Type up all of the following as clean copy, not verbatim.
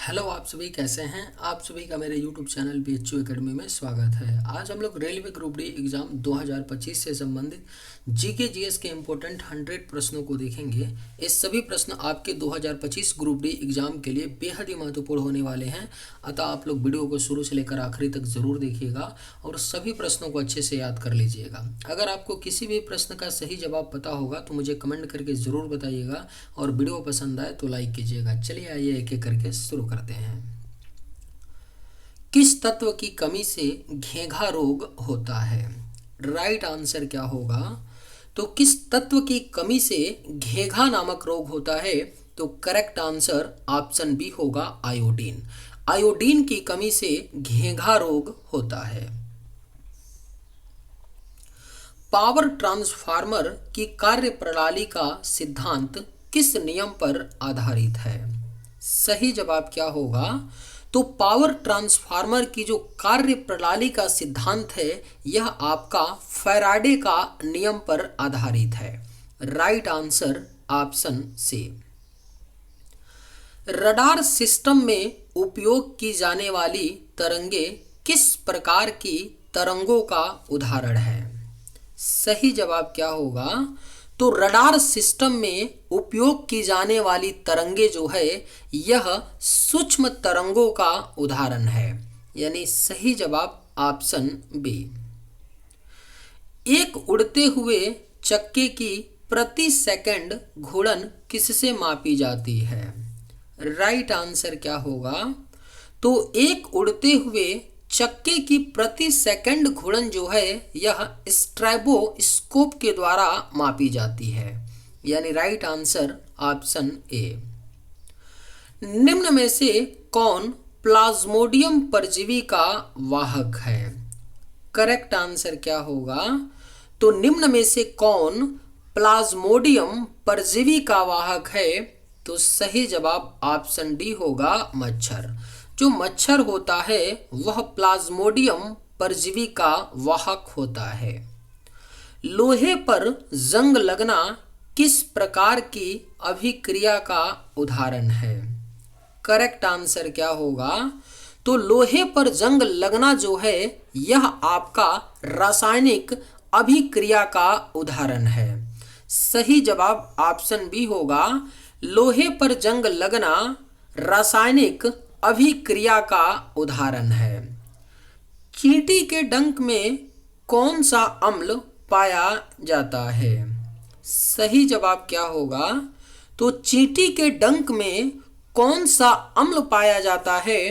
Hello, आप सभी कैसे हैं। आप सभी का मेरे यूट्यूब चैनल BHU एकेडमी में स्वागत है। आज हम लोग रेलवे ग्रुप डी एग्ज़ाम 2025 से संबंधित जीके जीएस के इम्पोर्टेंट 100 प्रश्नों को देखेंगे। ये सभी प्रश्न आपके 2025 ग्रुप डी एग्ज़ाम के लिए बेहद ही महत्वपूर्ण होने वाले हैं। अतः आप लोग वीडियो को शुरू से लेकर आखिरी तक ज़रूर देखिएगा और सभी प्रश्नों को अच्छे से याद कर लीजिएगा। अगर आपको किसी भी प्रश्न का सही जवाब पता होगा तो मुझे कमेंट करके ज़रूर बताइएगा और वीडियो पसंद आए तो लाइक कीजिएगा। चलिए आइए एक एक करके शुरू करते हैं। किस तत्व की कमी से घेंघा रोग होता है? राइट आंसर क्या होगा? तो किस तत्व की कमी से घेंघा नामक रोग होता है? तो करेक्ट आंसर ऑप्शन बी होगा आयोडीन। आयोडीन की कमी से घेंघा रोग होता है। पावर ट्रांसफार्मर की कार्य प्रणाली का सिद्धांत किस नियम पर आधारित है? सही जवाब क्या होगा? तो पावर ट्रांसफार्मर की जो कार्य प्रणाली का सिद्धांत है यह आपका फैराडे का नियम पर आधारित है। Right answer option C. Radar system में उपयोग की जाने वाली तरंगे किस प्रकार की तरंगों का उदाहरण है? सही जवाब क्या होगा? तो रडार सिस्टम में उपयोग की जाने वाली तरंगे जो है यह सूक्ष्म तरंगों का उदाहरण है, यानी सही जवाब ऑप्शन बी। एक उड़ते हुए चक्के की प्रति सेकंड घूर्णन किससे मापी जाती है? राइट आंसर क्या होगा? तो एक उड़ते हुए चक्के की प्रति सेकंड घूर्णन जो है यह स्ट्रैबोस्कोप के द्वारा मापी जाती है, यानी राइट आंसर ऑप्शन ए। निम्न में से कौन प्लाज्मोडियम परजीवी का वाहक है? करेक्ट आंसर क्या होगा? तो निम्न में से कौन प्लाज्मोडियम परजीवी का वाहक है? तो सही जवाब ऑप्शन डी होगा मच्छर। जो मच्छर होता है वह प्लाज्मोडियम परजीवी का वाहक होता है। लोहे पर जंग लगना किस प्रकार की अभिक्रिया का उदाहरण है? करेक्ट आंसर क्या होगा? तो लोहे पर जंग लगना जो है यह आपका रासायनिक अभिक्रिया का उदाहरण है। सही जवाब ऑप्शन बी होगा। लोहे पर जंग लगना रासायनिक अभिक्रिया का उदाहरण है। चींटी के डंक में कौन सा अम्ल पाया जाता है? सही जवाब क्या होगा? तो चींटी के डंक में कौन सा अम्ल पाया जाता है?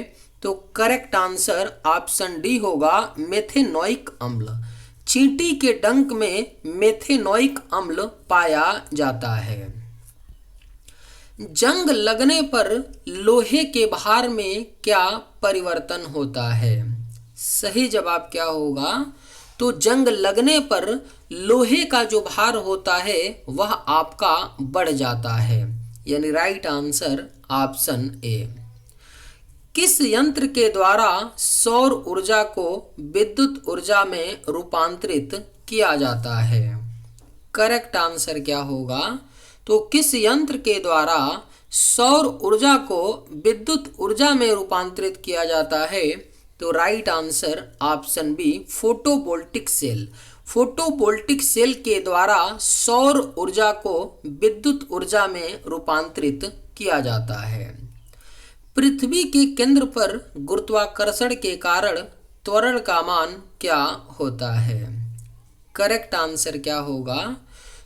तो करेक्ट आंसर ऑप्शन डी होगा मेथेनोइक अम्ल। चींटी के डंक में मेथेनोइक अम्ल पाया जाता है। जंग लगने पर लोहे के भार में क्या परिवर्तन होता है? सही जवाब क्या होगा? तो जंग लगने पर लोहे का जो भार होता है वह आपका बढ़ जाता है, यानी राइट आंसर ऑप्शन ए। किस यंत्र के द्वारा सौर ऊर्जा को विद्युत ऊर्जा में रूपांतरित किया जाता है? करेक्ट आंसर क्या होगा? तो किस यंत्र के द्वारा सौर ऊर्जा को विद्युत ऊर्जा में रूपांतरित किया जाता है? तो right answer option B photovoltaic cell. Photovoltaic cell के द्वारा सौर ऊर्जा को विद्युत ऊर्जा में रूपांतरित किया जाता है। पृथ्वी के केंद्र पर गुरुत्वाकर्षण के कारण त्वरण का मान क्या होता है? करेक्ट आंसर क्या होगा?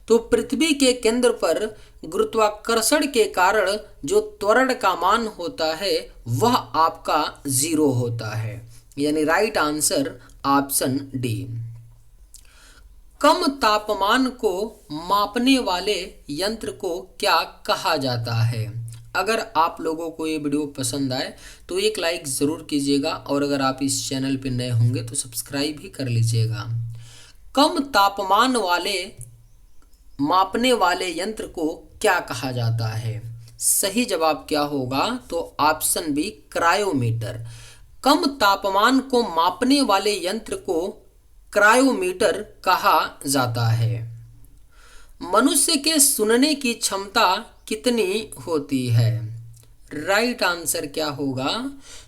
तो पृथ्वी के केंद्र पर गुरुत्वाकर्षण के कारण जो त्वरण का मान होता है वह आपका 0 होता है, यानी राइट आंसर ऑप्शन डी। कम तापमान को मापने वाले यंत्र को क्या कहा जाता है? अगर आप लोगों को ये वीडियो पसंद आए तो एक लाइक ज़रूर कीजिएगा और अगर आप इस चैनल पर नए होंगे तो सब्सक्राइब भी कर लीजिएगा। कम तापमान वाले मापने वाले यंत्र को क्या कहा जाता है? सही जवाब क्या होगा? तो ऑप्शन बी क्रायोमीटर। कम तापमान को मापने वाले यंत्र को क्रायोमीटर कहा जाता है। मनुष्य के सुनने की क्षमता कितनी होती है? राइट आंसर क्या होगा?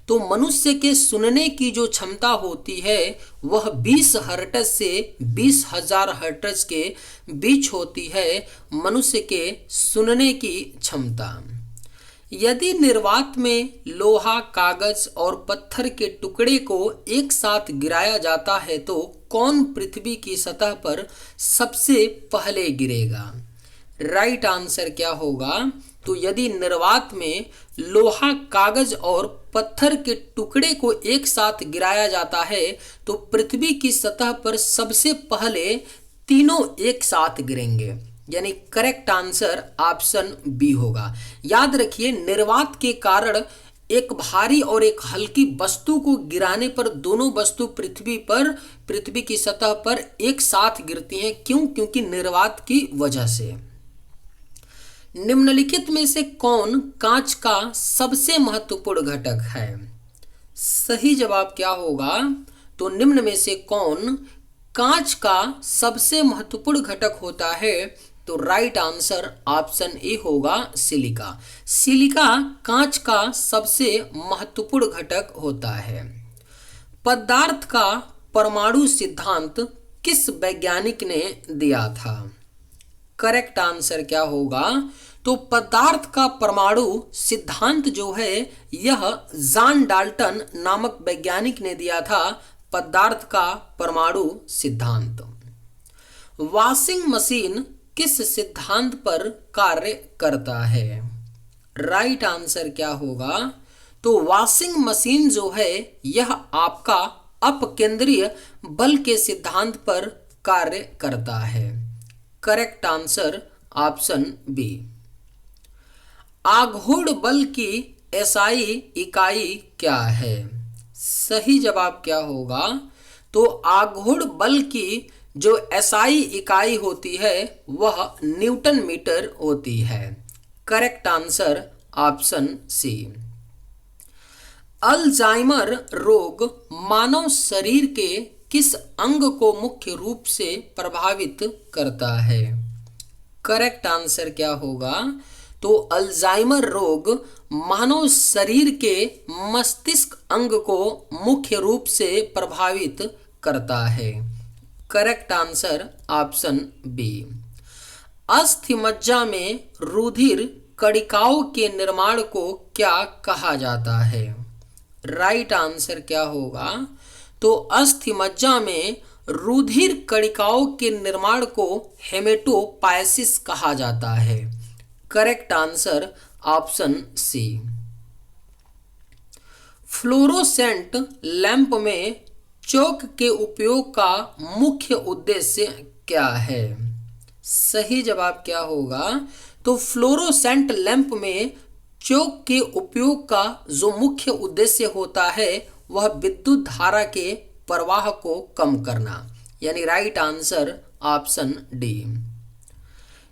तो मनुष्य के सुनने की जो क्षमता होती है वह 20 हर्ट्ज से 20,000 हर्ट्ज के बीच होती है, मनुष्य के सुनने की क्षमता। यदि निर्वात में लोहा, कागज और पत्थर के टुकड़े को एक साथ गिराया जाता है तो कौन पृथ्वी की सतह पर सबसे पहले गिरेगा? राइट आंसर क्या होगा? तो यदि निर्वात में लोहा, कागज और पत्थर के टुकड़े को एक साथ गिराया जाता है तो पृथ्वी की सतह पर सबसे पहले तीनों एक साथ गिरेंगे, यानी करेक्ट आंसर ऑप्शन बी होगा। याद रखिए, निर्वात के कारण एक भारी और एक हल्की वस्तु को गिराने पर दोनों वस्तु पृथ्वी की सतह पर एक साथ गिरती हैं। क्यों? क्योंकि निर्वात की वजह से। निम्नलिखित में से कौन कांच का सबसे महत्वपूर्ण घटक है? सही जवाब क्या होगा? तो निम्न में से कौन कांच का सबसे महत्वपूर्ण घटक होता है? तो राइट आंसर ऑप्शन ए होगा, सिलिका। सिलिका कांच का सबसे महत्वपूर्ण घटक होता है। पदार्थ का परमाणु सिद्धांत किस वैज्ञानिक ने दिया था? करेक्ट आंसर क्या होगा? तो पदार्थ का परमाणु सिद्धांत जो है यह जॉन डाल्टन नामक वैज्ञानिक ने दिया था, पदार्थ का परमाणु सिद्धांत। वॉशिंग मशीन किस सिद्धांत पर कार्य करता है? राइट आंसर क्या होगा? तो वॉशिंग मशीन जो है यह आपका अपकेंद्रीय बल के सिद्धांत पर कार्य करता है। Correct answer option B. आघूर्ण बल की एसआई इकाई क्या है? सही जवाब क्या होगा? तो आघूर्ण बल की जो एसआई इकाई होती है वह न्यूटन मीटर होती है। Correct answer option C. Alzheimer रोग मानव शरीर के किस अंग को मुख्य रूप से प्रभावित करता है? करेक्ट आंसर क्या होगा? तो अल्जाइमर रोग मानव शरीर के मस्तिष्क अंग को मुख्य रूप से प्रभावित करता है। Correct answer option B. अस्थि मज्जा में रुधिर कणिकाओं के निर्माण को क्या कहा जाता है? राइट आंसर क्या होगा? तो अस्थि मज्जा में रुधिर कणिकाओं के निर्माण को हेमेटोपायसिस कहा जाता है। Correct answer option C. Fluorescent lamp में चौक के उपयोग का मुख्य उद्देश्य क्या है? सही जवाब क्या होगा? तो फ्लोरोसेंट लैंप में चौक के उपयोग का जो मुख्य उद्देश्य होता है वह विद्युत धारा के प्रवाह को कम करना, यानी राइट आंसर ऑप्शन डी।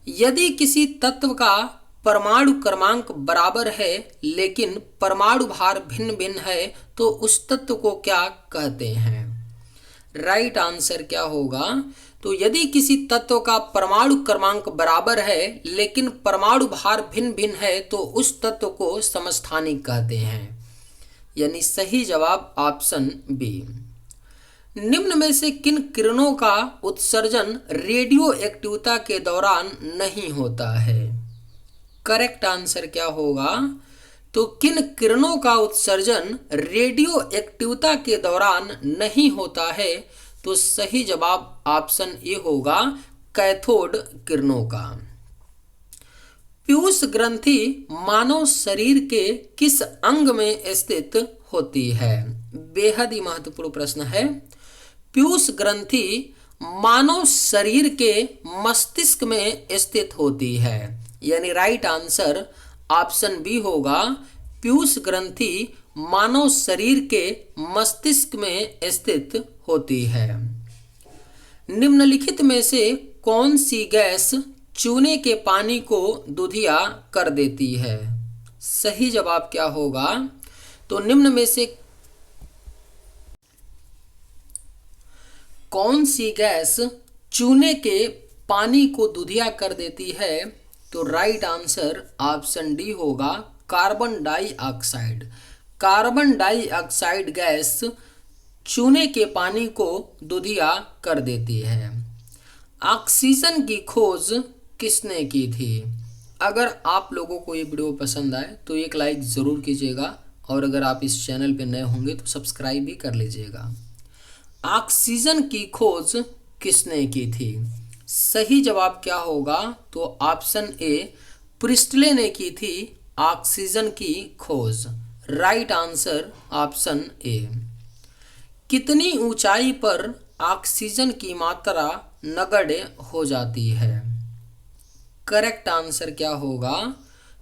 यदि किसी तत्व का परमाणु क्रमांक बराबर है लेकिन परमाणु भार भिन्न भिन्न है तो उस तत्व को क्या कहते हैं? राइट आंसर क्या होगा? तो यदि किसी तत्व का परमाणु क्रमांक बराबर है लेकिन परमाणु भार भिन्न भिन्न है तो उस तत्व को समस्थानिक कहते हैं, यानी सही जवाब ऑप्शन बी। निम्न में से किन किरणों का उत्सर्जन रेडियो एक्टिविटी के दौरान नहीं होता है? करेक्ट आंसर क्या होगा? तो किन किरणों का उत्सर्जन रेडियो एक्टिविटी के दौरान नहीं होता है? तो सही जवाब ऑप्शन ए होगा, कैथोड किरणों का। पीयूष ग्रंथि मानव शरीर के किस अंग में स्थित होती है? बेहद ही महत्वपूर्ण प्रश्न है। पीयूष ग्रंथि मानव शरीर के मस्तिष्क में स्थित होती है, यानी राइट आंसर ऑप्शन बी होगा, पीयूष ग्रंथि मानव शरीर के मस्तिष्क में स्थित होती है। निम्नलिखित में से कौन सी गैस चूने के पानी को दुधिया कर देती है? सही जवाब क्या होगा? तो निम्न में से कौन सी गैस चूने के पानी को दुधिया कर देती है? तो राइट आंसर ऑप्शन डी होगा, carbon dioxide. Carbon dioxide gas चूने के पानी को दूधिया कर देती है। ऑक्सीजन की खोज किसने की थी? अगर आप लोगों को ये वीडियो पसंद आए तो एक लाइक ज़रूर कीजिएगा और अगर आप इस चैनल पर नए होंगे तो सब्सक्राइब भी कर लीजिएगा। ऑक्सीजन की खोज किसने की थी? सही जवाब क्या होगा? तो ऑप्शन ए, प्रिस्टले ने की थी ऑक्सीजन की खोज। Right answer option A. कितनी ऊंचाई पर ऑक्सीजन की मात्रा नगण्य हो जाती है? करेक्ट आंसर क्या होगा?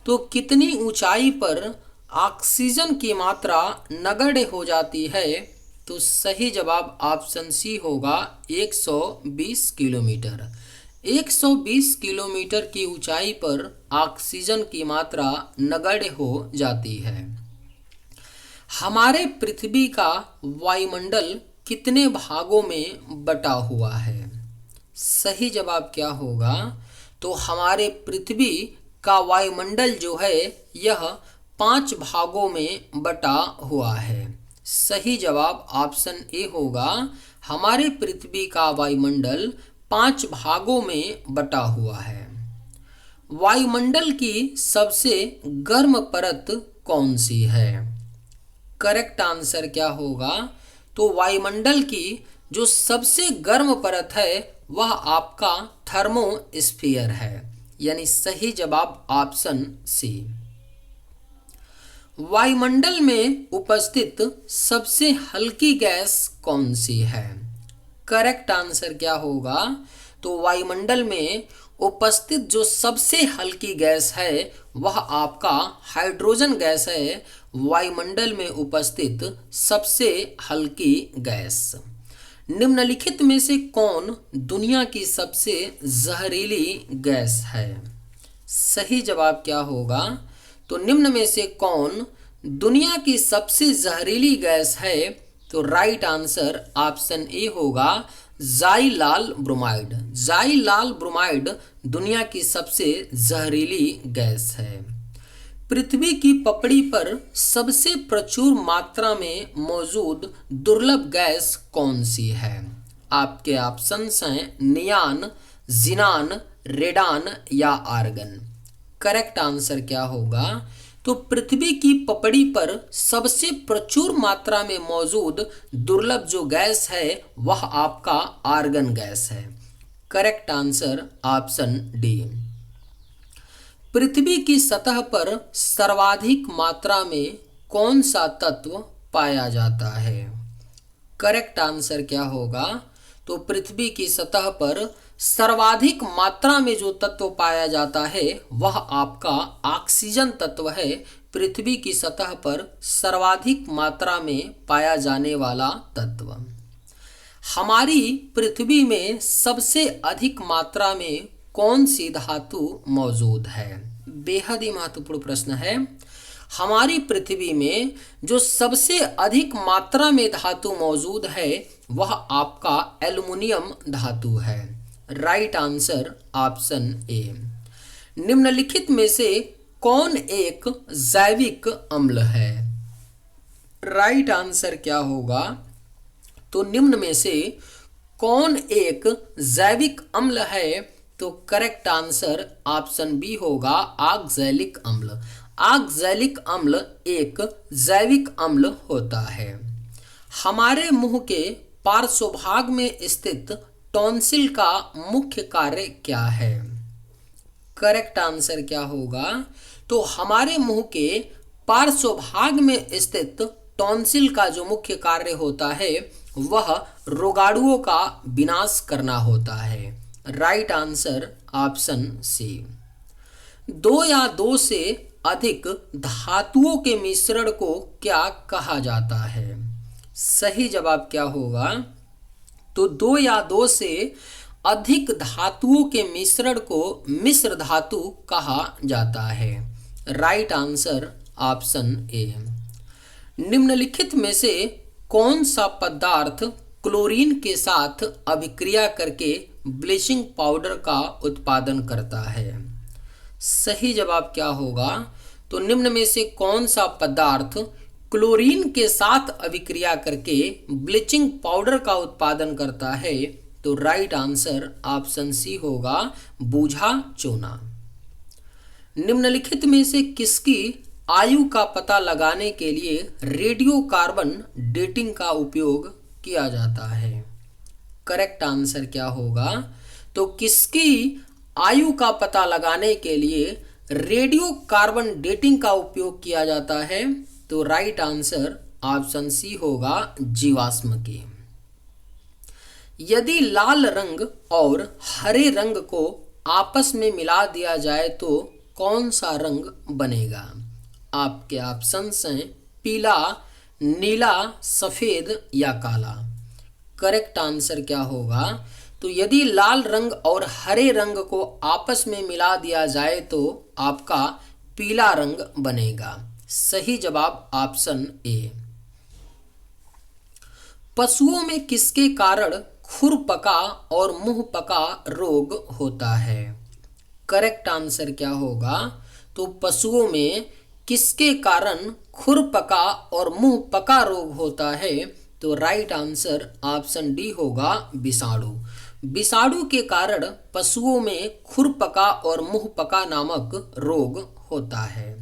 तो कितनी ऊंचाई पर ऑक्सीजन की मात्रा नगण्य हो जाती है? तो सही जवाब ऑप्शन सी होगा 120 किलोमीटर। 120 किलोमीटर की ऊंचाई पर ऑक्सीजन की मात्रा नगण्य हो जाती है। हमारे पृथ्वी का वायुमंडल कितने भागों में बटा हुआ है? सही जवाब क्या होगा? तो हमारे पृथ्वी का वायुमंडल जो है यह 5 भागों में बटा हुआ है। सही जवाब ऑप्शन ए होगा। हमारे पृथ्वी का वायुमंडल 5 भागों में बटा हुआ है। वायुमंडल की सबसे गर्म परत कौन सी है? करेक्ट आंसर क्या होगा? तो वायुमंडल की जो सबसे गर्म परत है वह आपका थर्मोस्फीयर है, यानी सही जवाब ऑप्शन सी। वायुमंडल में उपस्थित सबसे हल्की गैस कौन सी है? करेक्ट आंसर क्या होगा? तो वायुमंडल में उपस्थित जो सबसे हल्की गैस है वह आपका हाइड्रोजन गैस है। वायुमंडल में उपस्थित सबसे हल्की गैस। निम्नलिखित में से कौन दुनिया की सबसे जहरीली गैस है? सही जवाब क्या होगा? तो निम्न में से कौन दुनिया की सबसे जहरीली गैस है? तो राइट आंसर ऑप्शन ए होगा ज़ाइलाल ब्रोमाइड। ज़ाइलाल ब्रोमाइड दुनिया की सबसे जहरीली गैस है। पृथ्वी की पपड़ी पर सबसे प्रचुर मात्रा में मौजूद दुर्लभ गैस कौन सी है? आपके ऑप्शंस हैं नियान, जिनान, रेडान या आर्गन। करेक्ट आंसर क्या होगा? तो पृथ्वी की पपड़ी पर सबसे प्रचुर मात्रा में मौजूद दुर्लभ जो गैस है वह आपका आर्गन गैस है। Correct answer option D. पृथ्वी की सतह पर सर्वाधिक मात्रा में कौन सा तत्व पाया जाता है? करेक्ट आंसर क्या होगा? तो पृथ्वी की सतह पर सर्वाधिक मात्रा में जो तत्व पाया जाता है वह आपका ऑक्सीजन तत्व है। पृथ्वी की सतह पर सर्वाधिक मात्रा में पाया जाने वाला तत्व। हमारी पृथ्वी में सबसे अधिक मात्रा में कौन सी धातु मौजूद है? बेहद ही महत्वपूर्ण प्रश्न है। हमारी पृथ्वी में जो सबसे अधिक मात्रा में धातु मौजूद है वह आपका एल्युमिनियम धातु है। Right answer option A. निम्नलिखित में से कौन एक जैविक अम्ल है? राइट आंसर क्या होगा? तो निम्न में से कौन एक जैविक अम्ल है? तो करेक्ट आंसर ऑप्शन बी होगा ऑक्सैलिक अम्ल। ऑक्सैलिक अम्ल एक जैविक अम्ल होता है। हमारे मुंह के पार्श्वभाग में स्थित टॉन्सिल का मुख्य कार्य क्या है? करेक्ट आंसर क्या होगा? तो हमारे मुंह के पार्श्वभाग में स्थित टॉन्सिल का जो मुख्य कार्य होता है वह रोगाणुओं का विनाश करना होता है। राइट आंसर ऑप्शन सी। 2 या 2 से अधिक धातुओं के मिश्रण को क्या कहा जाता है? सही जवाब क्या होगा? तो 2 या 2 से अधिक धातुओं के मिश्रण को मिश्र धातु कहा जाता है। Right answer option A. निम्नलिखित में से कौन सा पदार्थ क्लोरीन के साथ अभिक्रिया करके ब्लीचिंग पाउडर का उत्पादन करता है? सही जवाब क्या होगा? तो तो निम्न में से कौन सा पदार्थ क्लोरीन के साथ अभिक्रिया करके ब्लीचिंग पाउडर का उत्पादन करता है? तो राइट आंसर ऑप्शन सी होगा, बूझा चूना। निम्नलिखित में से किसकी आयु का पता लगाने के लिए रेडियो कार्बन डेटिंग का उपयोग किया जाता है? करेक्ट आंसर क्या होगा? तो किसकी आयु का पता लगाने के लिए रेडियो कार्बन डेटिंग का उपयोग किया जाता है? तो राइट आंसर ऑप्शन सी होगा, जीवाश्म की। यदि लाल रंग और हरे रंग को आपस में मिला दिया जाए तो कौन सा रंग बनेगा? आपके ऑप्शंस हैं पीला, नीला, सफेद या काला। करेक्ट आंसर क्या होगा? तो यदि लाल रंग और हरे रंग को आपस में मिला दिया जाए तो आपका पीला रंग बनेगा। सही जवाब ऑप्शन ए। पशुओं में किसके कारण खुरपका और मुंहपका रोग होता है? करेक्ट आंसर क्या होगा? तो पशुओं में किसके कारण खुरपका और मुंहपका रोग होता है? तो राइट आंसर ऑप्शन डी होगा, विषाणु। विषाणु के कारण पशुओं में खुरपका और मुंहपका नामक रोग होता है।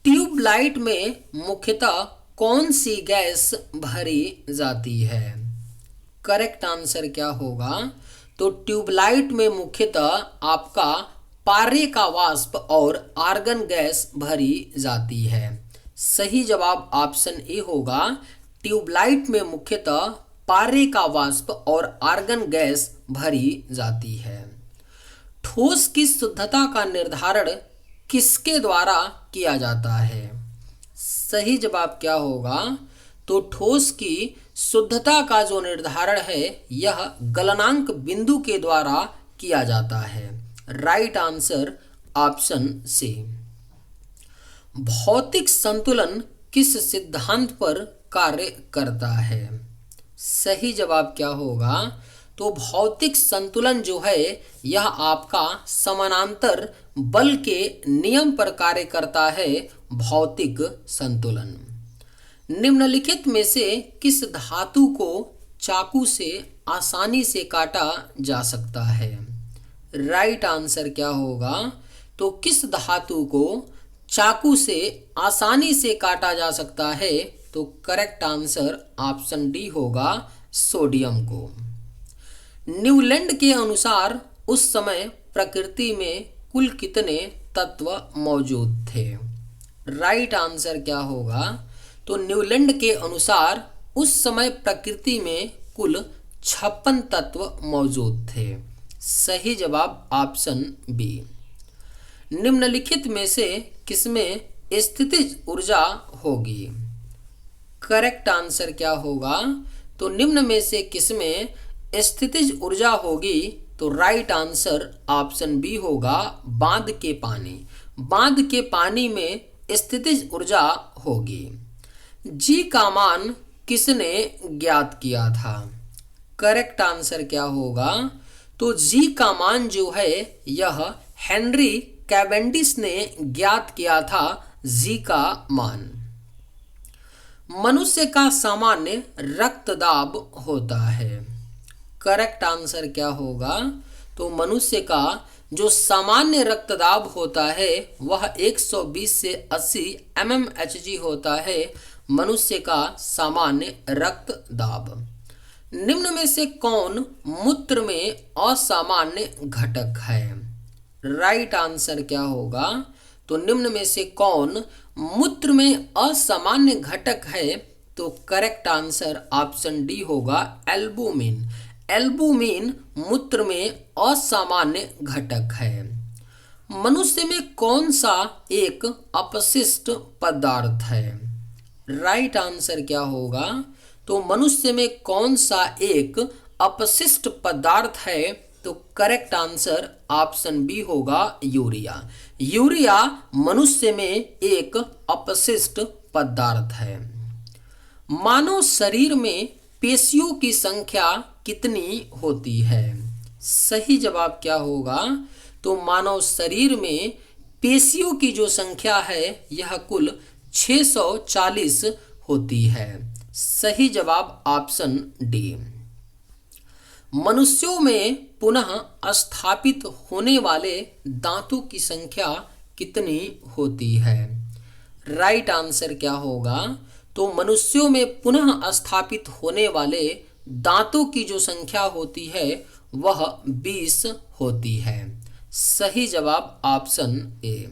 ट्यूबलाइट में मुख्यतः कौन सी गैस भरी जाती है? करेक्ट आंसर क्या होगा? तो ट्यूबलाइट में मुख्यतः आपका पारे का वाष्प और आर्गन गैस भरी जाती है। सही जवाब ऑप्शन ए होगा, ट्यूबलाइट में मुख्यतः पारे का वाष्प और आर्गन गैस भरी जाती है। ठोस की शुद्धता का निर्धारण किसके द्वारा किया जाता है? सही जवाब क्या होगा? तो ठोस की शुद्धता का जो निर्धारण है यह गलनांक बिंदु के द्वारा किया जाता है। Right answer option C. भौतिक संतुलन किस सिद्धांत पर कार्य करता है? सही जवाब क्या होगा? तो भौतिक संतुलन जो है यह आपका समानांतर बल के नियम पर कार्य करता है। भौतिक संतुलन। निम्नलिखित में से किस धातु को चाकू से आसानी से काटा जा सकता है? राइट आंसर क्या होगा? तो किस धातु को चाकू से आसानी से काटा जा सकता है? तो करेक्ट आंसर ऑप्शन डी होगा, सोडियम को। न्यूलैंड के अनुसार उस समय प्रकृति में कुल कितने तत्व मौजूद थे? राइट आंसर क्या होगा? तो न्यूलैंड के अनुसार उस समय प्रकृति में कुल 56 तत्व मौजूद थे। सही जवाब ऑप्शन बी। निम्नलिखित में से किसमें स्थितिज ऊर्जा होगी? करेक्ट आंसर क्या होगा? तो निम्न में से किसमें स्थितिज ऊर्जा होगी? तो राइट आंसर ऑप्शन बी होगा, बांध के पानी। बांध के पानी में स्थितिज ऊर्जा होगी। जी का मान किसने ज्ञात किया था? करेक्ट आंसर क्या होगा? तो जी का मान जो है यह हेनरी कैवेंडिश ने ज्ञात किया था। जी का मान। मनुष्य का सामान्य रक्तदाब होता है। करेक्ट आंसर क्या होगा? तो मनुष्य का जो सामान्य रक्तदाब होता है वह 120 से 80 mmHg होता है। मनुष्य का सामान्य रक्तदाब। निम्न में से कौन मूत्र में असामान्य घटक है? राइट आंसर क्या होगा? तो निम्न में से कौन मूत्र में असामान्य घटक है? तो करेक्ट आंसर ऑप्शन डी होगा, एल्बुमिन। एल्बुमिन मूत्र में असामान्य घटक है। मनुष्य में कौन सा एक अपशिष्ट पदार्थ है? राइट आंसर क्या होगा? तो मनुष्य में कौन सा एक अपशिष्ट पदार्थ है? तो करेक्ट आंसर ऑप्शन बी होगा, यूरिया। यूरिया मनुष्य में एक अपशिष्ट पदार्थ है। मानव शरीर में पेशियों की संख्या कितनी होती है? सही जवाब क्या होगा? तो मानव शरीर में पेशियों की जो संख्या है यह कुल 640 होती है। सही जवाब ऑप्शन डी। मनुष्यों में पुनः स्थापित होने वाले दांतों की संख्या कितनी होती है? राइट आंसर क्या होगा? तो मनुष्यों में पुनः स्थापित होने वाले दांतों की जो संख्या होती है वह 20 होती है। सही जवाब ऑप्शन ए।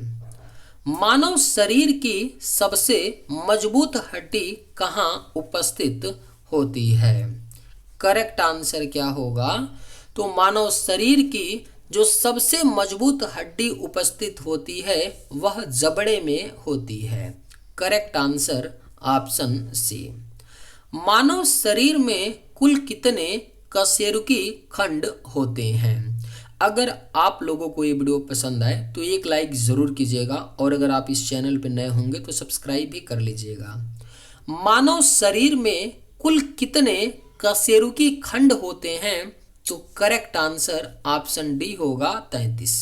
मानव शरीर की सबसे मजबूत हड्डी कहाँ उपस्थित होती है? करेक्ट आंसर क्या होगा? तो मानव शरीर की जो सबसे मजबूत हड्डी उपस्थित होती है वह जबड़े में होती है। Correct answer option C. मानव शरीर में कुल कितने कशेरुकी खंड होते हैं? अगर आप लोगों को ये वीडियो पसंद आए तो एक लाइक ज़रूर कीजिएगा और अगर आप इस चैनल पर नए होंगे तो सब्सक्राइब भी कर लीजिएगा। मानव शरीर में कुल कितने कशेरुकी खंड होते हैं? तो करेक्ट आंसर ऑप्शन डी होगा 33।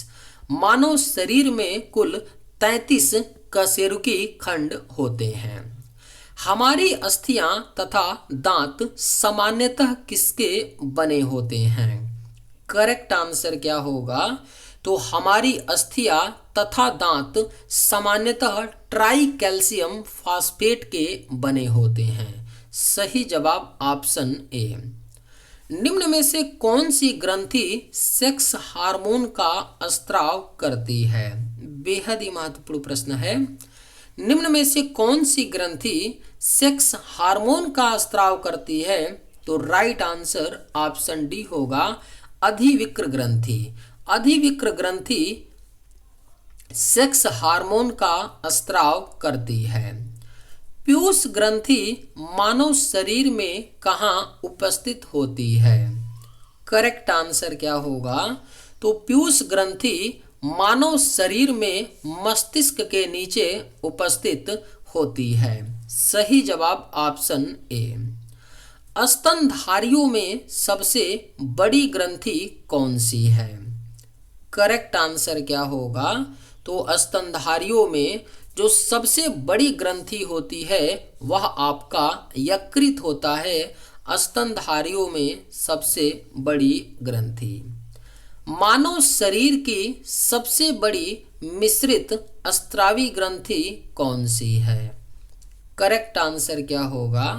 मानव शरीर में कुल 33 कशेरुकी खंड होते हैं। हमारी अस्थियां तथा दांत सामान्यतः किसके बने होते हैं? करेक्ट आंसर क्या होगा? तो हमारी अस्थियां तथा दांत सामान्यतः ट्राई कैल्शियम फॉस्फेट के बने होते हैं। सही जवाब ऑप्शन ए। निम्न में से कौन सी ग्रंथि सेक्स हार्मोन का स्त्राव करती है? बेहद ही महत्वपूर्ण प्रश्न है। निम्न में से कौन सी ग्रंथि सेक्स हार्मोन का स्त्राव करती है? तो राइट आंसर ऑप्शन डी होगा अधिविक्र ग्रंथि। अधिविक्र ग्रंथि सेक्स हार्मोन का स्त्राव करती है। पीयूष ग्रंथि मानव शरीर में कहाँ उपस्थित होती है? करेक्ट आंसर क्या होगा? तो पीयूष ग्रंथि मानव शरीर में मस्तिष्क के नीचे उपस्थित होती है। सही जवाब ऑप्शन ए। स्तनधारियों में सबसे बड़ी ग्रंथि कौन सी है? करेक्ट आंसर क्या होगा? तो स्तनधारियों में जो सबसे बड़ी ग्रंथि होती है वह आपका यकृत होता है। स्तनधारियों में सबसे बड़ी ग्रंथि। मानव शरीर की सबसे बड़ी मिश्रित स्त्रावी ग्रंथि कौन सी है? करेक्ट आंसर क्या होगा?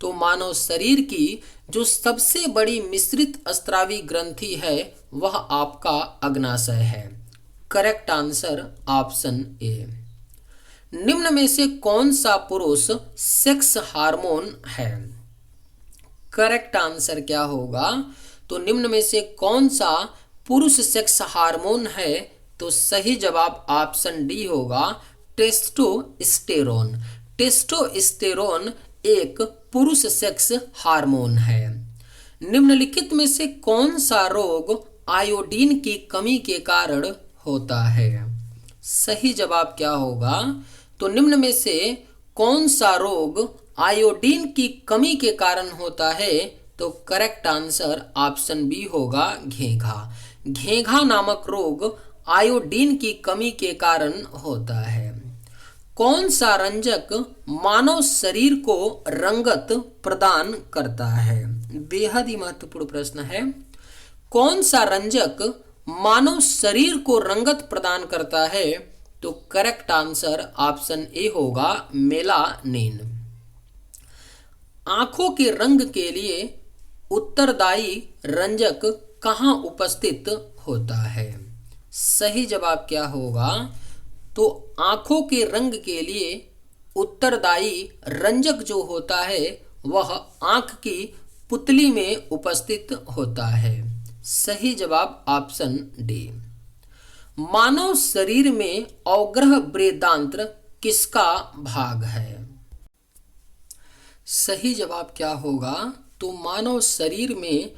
तो मानव शरीर की जो सबसे बड़ी मिश्रित स्त्रावी ग्रंथि है वह आपका अग्नाशय है। Correct answer option A. निम्न में से कौन सा पुरुष सेक्स हार्मोन है? करेक्ट आंसर क्या होगा? तो निम्न में से कौन सा पुरुष सेक्स हार्मोन है? तो सही जवाब ऑप्शन डी होगा टेस्टोस्टेरोन। टेस्टोस्टेरोन एक पुरुष सेक्स हार्मोन है। निम्नलिखित में से कौन सा रोग आयोडीन की कमी के कारण होता है? सही जवाब क्या होगा? तो निम्न में से कौन सा रोग आयोडीन की कमी के कारण होता है? तो करेक्ट आंसर ऑप्शन बी होगा घेंघा। घेंघा नामक रोग आयोडीन की कमी के कारण होता है। कौन सा रंजक मानव शरीर को रंगत प्रदान करता है? बेहद ही महत्वपूर्ण प्रश्न है। कौन सा रंजक मानव शरीर को रंगत प्रदान करता है? तो करेक्ट आंसर ऑप्शन ए होगा मेलानिन। आंखों के रंग के लिए उत्तरदायी रंजक कहाँ उपस्थित होता है? सही जवाब क्या होगा? तो आंखों के रंग के लिए उत्तरदायी रंजक जो होता है वह आंख की पुतली में उपस्थित होता है। सही जवाब ऑप्शन डी। मानव शरीर में अवग्रह बृहदांत्र किसका भाग है? सही जवाब क्या होगा? तो मानव शरीर में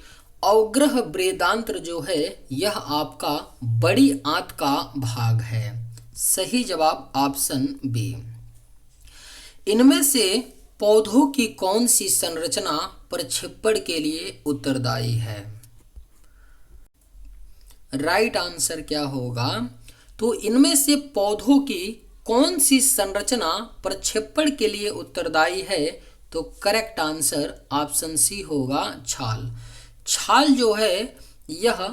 अवग्रह बृहदांत्र जो है यह आपका बड़ी आंत का भाग है। सही जवाब ऑप्शन बी। इनमें से पौधों की कौन सी संरचना प्रक्षेपण के लिए उत्तरदायी है? राइट आंसर क्या होगा? तो इनमें से पौधों की कौन सी संरचना प्रक्षेपण के लिए उत्तरदायी है? तो करेक्ट आंसर ऑप्शन सी होगा छाल। छाल जो है यह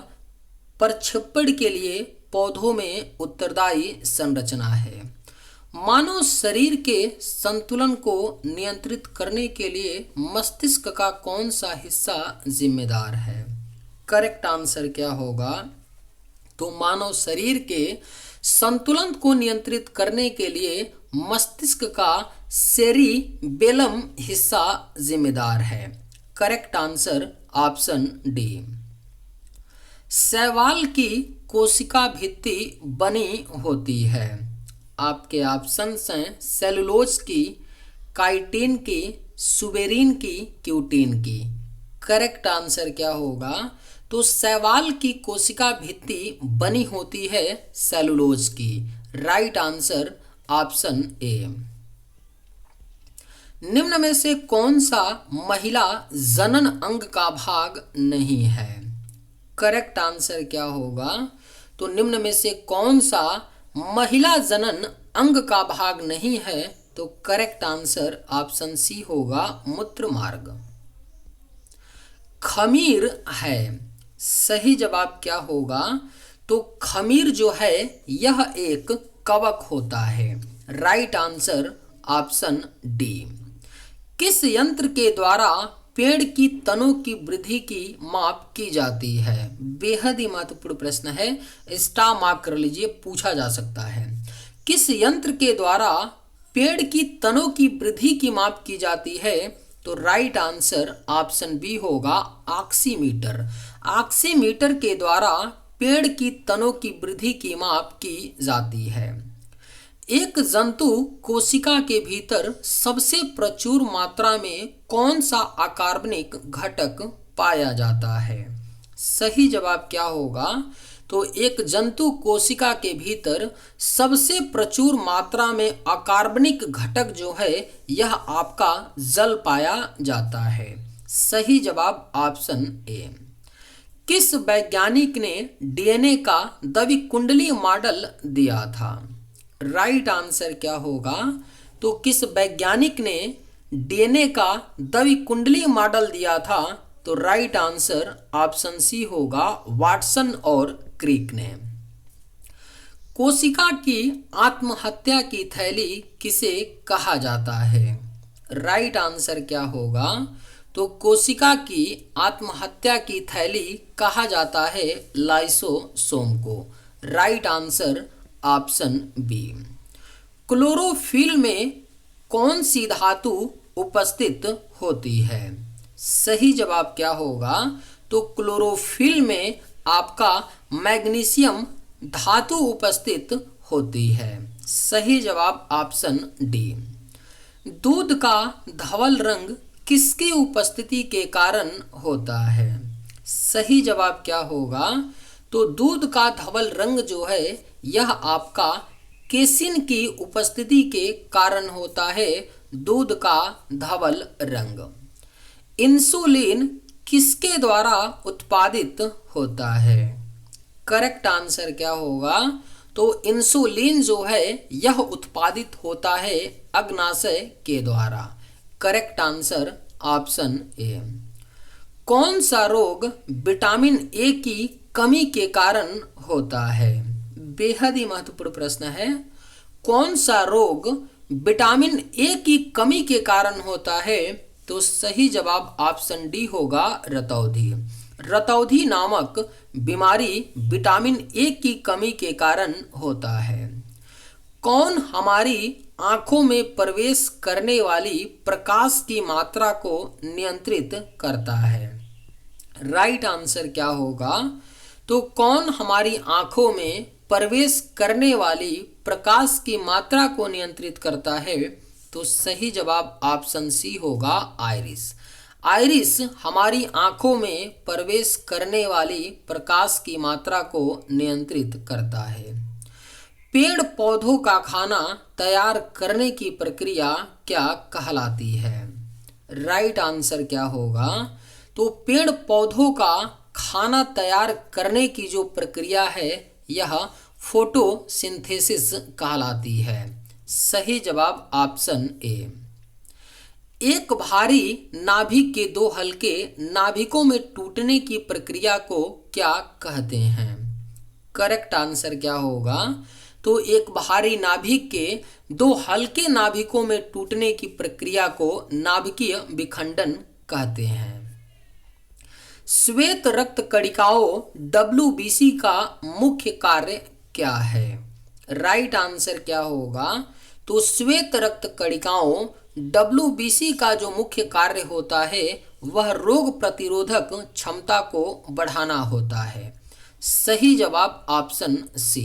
प्रक्षेपण के लिए पौधों में उत्तरदायी संरचना है। मानव शरीर के संतुलन को नियंत्रित करने के लिए मस्तिष्क का कौन सा हिस्सा जिम्मेदार है? करेक्ट आंसर क्या होगा? तो मानव शरीर के संतुलन को नियंत्रित करने के लिए मस्तिष्क का सेरिबेलम हिस्सा जिम्मेदार है। Correct answer option D. शैवाल की कोशिका भित्ति बनी होती है। आपके ऑप्शंस हैं सेलुलोज की, काइटिन की, सुबेरिन की, क्यूटिन की। करेक्ट आंसर क्या होगा? तो शैवाल की कोशिका भित्ति बनी होती है सेलुलोज की। Right answer option A. निम्न में से कौन सा महिला जनन अंग का भाग नहीं है? करेक्ट आंसर क्या होगा? तो निम्न में से कौन सा महिला जनन अंग का भाग नहीं है? तो करेक्ट आंसर ऑप्शन सी होगा मूत्र मार्ग। खमीर है। सही जवाब क्या होगा? तो खमीर जो है यह एक कवक होता है। Right answer option D. किस यंत्र के द्वारा पेड़ की तनों की वृद्धि की माप की जाती है? बेहद ही महत्वपूर्ण प्रश्न है, स्टार मार्क कर लीजिए, पूछा जा सकता है। किस यंत्र के द्वारा पेड़ की तनों की वृद्धि की माप की जाती है? तो राइट आंसर ऑप्शन बी होगा ऑक्सीमीटर। ऑक्सीमीटर के द्वारा पेड़ की तनों की वृद्धि की माप की जाती है। एक जंतु कोशिका के भीतर सबसे प्रचुर मात्रा में कौन सा अकार्बनिक घटक पाया जाता है? सही जवाब क्या होगा? तो एक जंतु कोशिका के भीतर सबसे प्रचुर मात्रा में अकार्बनिक घटक जो है यह आपका जल पाया जाता है। सही जवाब ऑप्शन ए। किस वैज्ञानिक ने डीएनए का द्विकुंडली मॉडल दिया था? राइट आंसर क्या होगा? तो किस वैज्ञानिक ने डीएनए का द्विकुंडली मॉडल दिया था? तो राइट आंसर ऑप्शन सी होगा वाटसन और क्रिक ने। कोशिका की आत्महत्या की थैली किसे कहा जाता है? राइट आंसर क्या होगा? तो कोशिका की आत्महत्या की थैली कहा जाता है लाइसोसोम को। Right answer option B. Chlorophyll में कौन सी धातु उपस्थित होती है? सही जवाब क्या होगा? तो क्लोरोफिल में आपका मैग्नीशियम धातु उपस्थित होती है। सही जवाब ऑप्शन डी। दूध का धवल रंग किसकी उपस्थिति के कारण होता है? सही जवाब क्या होगा? तो दूध का धवल रंग जो है यह आपका केसिन की उपस्थिति के कारण होता है। दूध का धवल रंग। इंसुलिन किसके द्वारा उत्पादित होता है? करेक्ट आंसर क्या होगा? तो इंसुलिन जो है यह उत्पादित होता है अग्नाशय के द्वारा। Correct answer option A. कौन सा रोग विटामिन ए की कमी के कारण होता है? बेहद ही महत्वपूर्ण प्रश्न है। कौन सा रोग विटामिन ए की कमी के कारण होता है? तो सही जवाब ऑप्शन डी होगा रतौंधी। रतौंधी नामक बीमारी विटामिन ए की कमी के कारण होता है। कौन हमारी आंखों में प्रवेश करने वाली प्रकाश की मात्रा को नियंत्रित करता है? राइट आंसर क्या होगा? तो कौन हमारी आंखों में प्रवेश करने वाली प्रकाश की मात्रा को नियंत्रित करता है? तो सही जवाब ऑप्शन सी होगा आइरिस। आइरिस हमारी आंखों में प्रवेश करने वाली प्रकाश की मात्रा को नियंत्रित करता है। पेड़ पौधों का खाना तैयार करने की प्रक्रिया क्या कहलाती है? राइट आंसर क्या होगा? तो पेड़ पौधों का खाना तैयार करने की जो प्रक्रिया है यह फोटोसिंथेसिस कहलाती है। सही जवाब ऑप्शन ए। एक भारी नाभिक के दो हल्के नाभिकों में टूटने की प्रक्रिया को क्या कहते हैं? करेक्ट आंसर क्या होगा? तो एक भारी नाभिक के दो हल्के नाभिकों में टूटने की प्रक्रिया को नाभिकीय विखंडन कहते हैं। श्वेत रक्त कणिकाओं WBC का मुख्य कार्य क्या है? राइट आंसर क्या होगा? तो श्वेत रक्त कणिकाओं WBC का जो मुख्य कार्य होता है वह रोग प्रतिरोधक क्षमता को बढ़ाना होता है। सही जवाब ऑप्शन सी।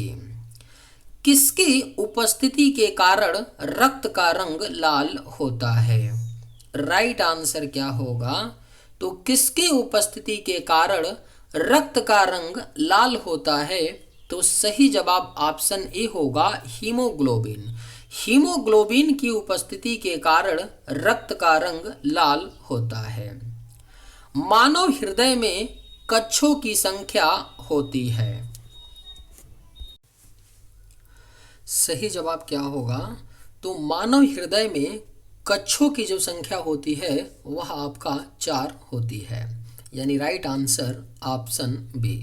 किसकी उपस्थिति के कारण रक्त का रंग लाल होता है? राइट आंसर क्या होगा? तो किसकी उपस्थिति के कारण रक्त का रंग लाल होता है? तो सही जवाब ऑप्शन ए होगा, हीमोग्लोबिन। हीमोग्लोबिन की उपस्थिति के कारण रक्त का रंग लाल होता है। मानव हृदय में कक्षों की संख्या होती है। सही जवाब क्या होगा? तो मानव हृदय में कक्षों की जो संख्या होती है वह आपका 4 होती है, यानी राइट आंसर ऑप्शन बी।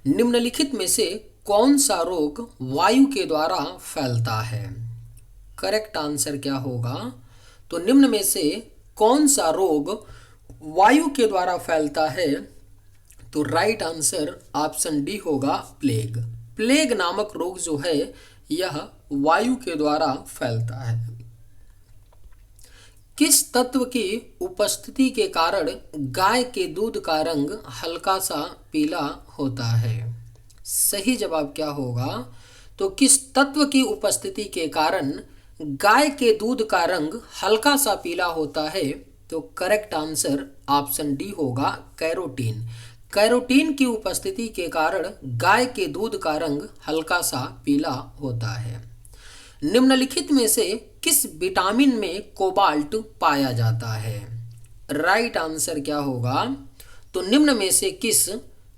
निम्नलिखित में से कौन सा रोग वायु के द्वारा फैलता है? करेक्ट आंसर क्या होगा? तो निम्न में से कौन सा रोग वायु के द्वारा फैलता है? तो राइट आंसर ऑप्शन डी होगा, प्लेग। प्लेग नामक रोग जो है यह वायु के द्वारा फैलता है। किस तत्व की उपस्थिति के कारण गाय के दूध का रंग हल्का सा पीला होता है? सही जवाब क्या होगा? तो किस तत्व की उपस्थिति के कारण गाय के दूध का रंग हल्का सा पीला होता है? तो करेक्ट आंसर ऑप्शन डी होगा, कैरोटीन। कैरोटीन की उपस्थिति के कारण गाय के दूध का रंग हल्का सा पीला होता है। निम्नलिखित में से किस विटामिन में कोबाल्ट पाया जाता है? राइट आंसर क्या होगा? तो निम्न में से किस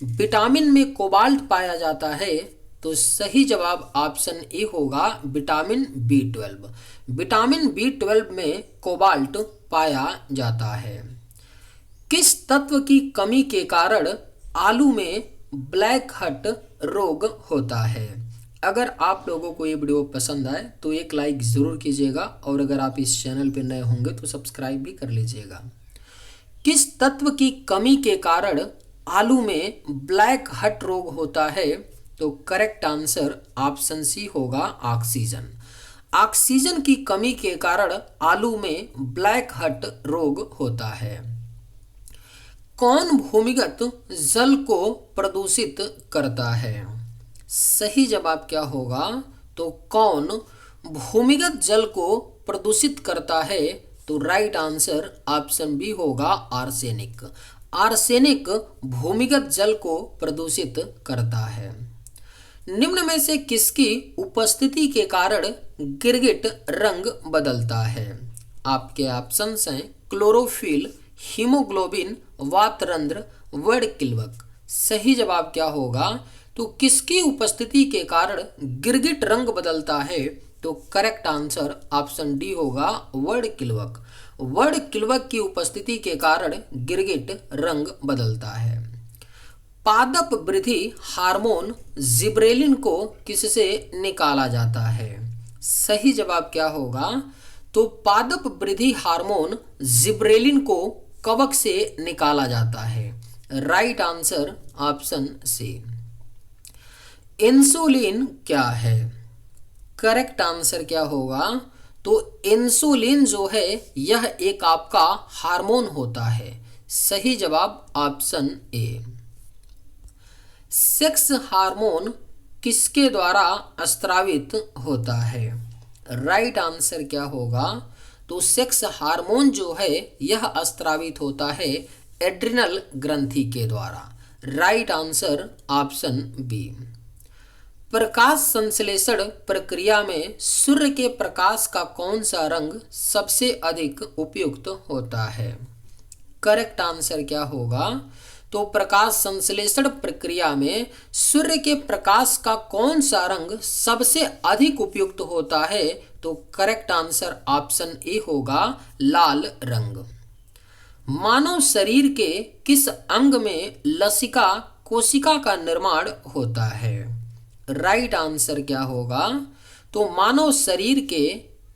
विटामिन में कोबाल्ट पाया जाता है? तो सही जवाब ऑप्शन ए होगा, विटामिन B12। विटामिन B12 में कोबाल्ट पाया जाता है। किस तत्व की कमी के कारण आलू में ब्लैक हट रोग होता है? अगर आप लोगों को ये वीडियो पसंद आए तो एक लाइक ज़रूर कीजिएगा, और अगर आप इस चैनल पर नए होंगे तो सब्सक्राइब भी कर लीजिएगा। किस तत्व की कमी के कारण आलू में ब्लैक हट रोग होता है? तो करेक्ट आंसर ऑप्शन सी होगा, ऑक्सीजन। ऑक्सीजन की कमी के कारण आलू में ब्लैक हट रोग होता है। कौन भूमिगत जल को प्रदूषित करता है? सही जवाब क्या होगा? तो कौन भूमिगत जल को प्रदूषित करता है? तो राइट आंसर ऑप्शन बी होगा, आर्सेनिक। आर्सेनिक भूमिगत जल को प्रदूषित करता है। निम्न में से किसकी उपस्थिति के कारण गिरगिट रंग बदलता है? आपके ऑप्शंस हैं क्लोरोफिल, हीमोग्लोबिन, वातरंध्र, वर्णकिल्वक। सही जवाब क्या होगा? तो किसकी उपस्थिति के कारण गिरगिट रंग बदलता है? तो करेक्ट आंसर ऑप्शन डी होगा, वर्णकिल्वक। वर्णकिल्वक की उपस्थिति के कारण गिरगिट रंग बदलता है। पादप वृद्धि हार्मोन जिब्रेलिन को किससे निकाला जाता है? सही जवाब क्या होगा? तो पादप वृद्धि हार्मोन जिब्रेलिन को कवक से निकाला जाता है। Right answer option C. Insulin क्या है? करेक्ट आंसर क्या होगा? तो इंसुलिन जो है यह एक आपका हार्मोन होता है। सही जवाब ऑप्शन ए। सेक्स हार्मोन किसके द्वारा स्रावित होता है? राइट आंसर क्या होगा? तो सेक्स हार्मोन जो है यह स्रावित होता है एड्रिनल ग्रंथि के द्वारा। Right answer option B. प्रकाश संश्लेषण प्रक्रिया में सूर्य के प्रकाश का कौन सा रंग सबसे अधिक उपयुक्त होता है? करेक्ट आंसर क्या होगा? तो प्रकाश संश्लेषण प्रक्रिया में सूर्य के प्रकाश का कौन सा रंग सबसे अधिक उपयुक्त होता है? तो करेक्ट आंसर ऑप्शन ए होगा, लाल रंग। मानव शरीर के किस अंग में लसिका कोशिका का निर्माण होता है? राइट आंसर क्या होगा? तो मानव शरीर के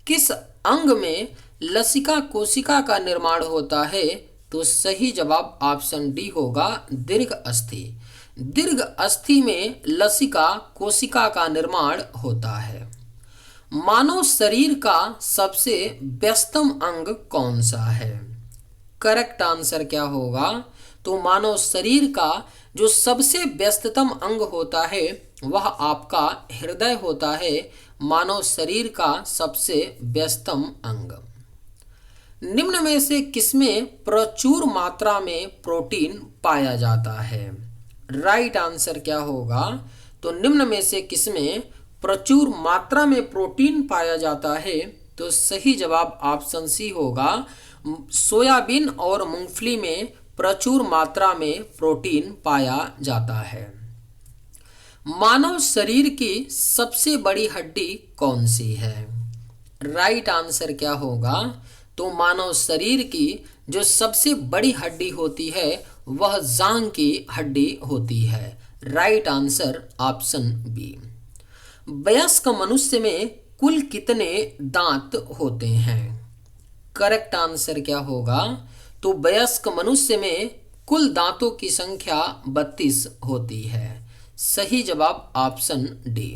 किस अंग में लसिका कोशिका का निर्माण होता है? तो सही जवाब ऑप्शन डी होगा, दीर्घ अस्थि। दीर्घ अस्थि में लसिका कोशिका का निर्माण होता है। मानव शरीर का सबसे व्यस्तम अंग कौन सा है? करेक्ट आंसर क्या होगा? तो मानव शरीर का जो सबसे व्यस्ततम अंग होता है वह आपका हृदय होता है, मानव शरीर का सबसे व्यस्तम अंग। निम्न में से किसमें प्रचुर मात्रा में प्रोटीन पाया जाता है? राइट आंसर क्या होगा? तो निम्न में से किसमें प्रचुर मात्रा में प्रोटीन पाया जाता है? तो सही जवाब ऑप्शन सी होगा, सोयाबीन और मूंगफली में प्रचुर मात्रा में प्रोटीन पाया जाता है। मानव शरीर की सबसे बड़ी हड्डी कौन सी है? राइट आंसर क्या होगा? तो मानव शरीर की जो सबसे बड़ी हड्डी होती है वह जांघ की हड्डी होती है। Right answer option B. वयस्क मनुष्य में कुल कितने दांत होते हैं? करेक्ट आंसर क्या होगा? तो वयस्क मनुष्य में कुल दांतों की संख्या 32 होती है। सही जवाब ऑप्शन डी।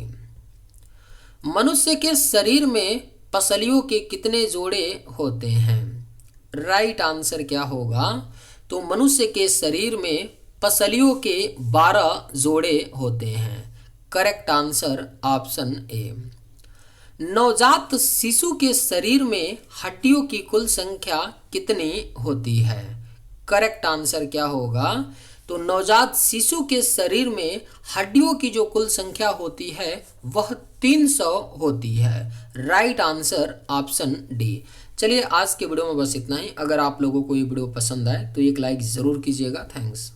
मनुष्य के शरीर में पसलियों के कितने जोड़े होते हैं? राइट आंसर क्या होगा? तो मनुष्य के शरीर में पसलियों के 12 जोड़े होते हैं। Correct answer option A. नवजात शिशु के शरीर में हड्डियों की कुल संख्या कितनी होती है? करेक्ट आंसर क्या होगा? तो नवजात शिशु के शरीर में हड्डियों की जो कुल संख्या होती है वह 300 होती है। Right answer option D. चलिए आज के वीडियो में बस इतना ही। अगर आप लोगों को ये वीडियो पसंद आए तो एक लाइक ज़रूर कीजिएगा। थैंक्स।